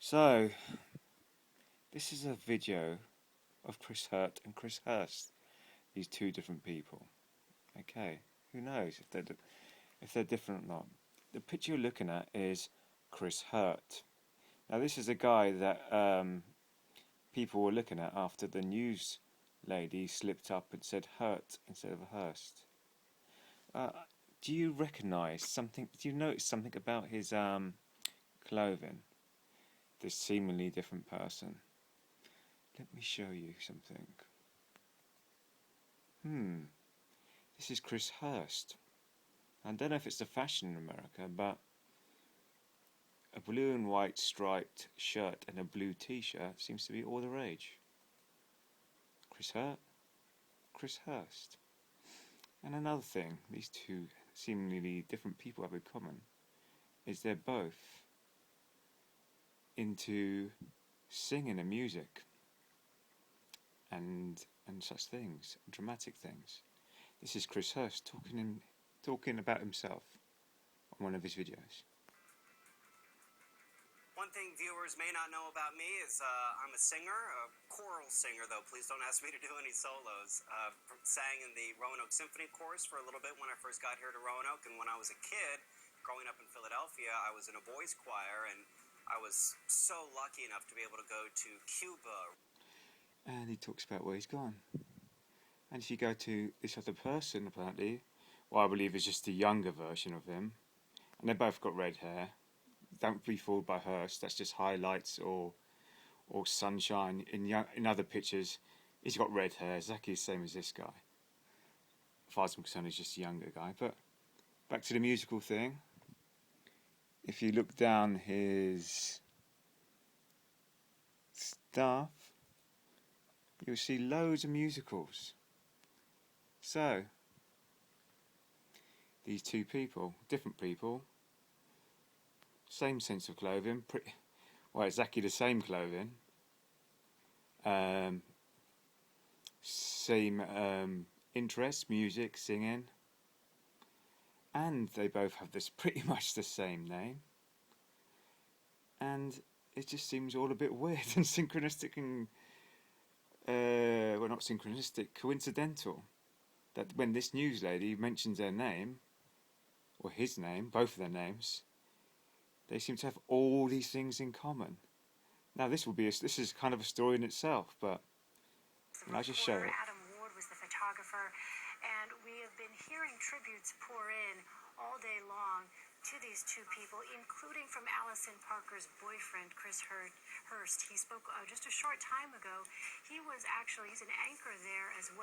So, this is a video of Chris Hurt and Chris HURST, these two different people. Okay, who knows if they're different or not. The picture you're looking at is Chris Hurt. Now this is a guy that people were looking at after the news lady slipped up and said Hurt instead of Hurst. Do you recognise something? Do you notice something about his clothing? This seemingly different person. Let me show you something. This is Chris Hurst. I don't know if it's the fashion in America, but a blue and white striped shirt and a blue t-shirt seems to be all the rage. Chris Hurt, Chris Hurst. And another thing these two seemingly different people have in common is they're both into singing and music and such things, dramatic things. This is Chris Hurst talking about himself on one of his videos. One thing viewers may not know about me is I'm a singer, a choral singer, though please don't ask me to do any solos. Sang in the Roanoke Symphony Chorus for a little bit when I first got here to Roanoke, and when I was a kid, growing up in Philadelphia, I was in a boys' choir, and I was so lucky enough to be able to go to Cuba. And he talks about where he's gone. And if you go to this other person, apparently, well, I believe it's just a younger version of him, and they both got red hair. Don't be fooled by Hearst. That's just highlights or sunshine. In other pictures, he's got red hair, exactly the same as this guy. As far as I'm concerned, he's just a younger guy. But back to the musical thing. If you look down his stuff, you'll see loads of musicals. So, these two people, different people, same sense of clothing, exactly the same clothing, same interests, music, singing, and they both have this pretty much the same name, and it just seems all a bit weird and synchronistic and not synchronistic, coincidental, that when this news lady mentions their name, or his name, both of their names, they seem to have all these things in common. Now this is kind of a story in itself, but I'll just show it. Adam Ward was the photographer, and we have been hearing tributes pour in all day long to these two people, including from Allison Parker's boyfriend, Chris Hurst. He spoke just a short time ago. He's an anchor there as well.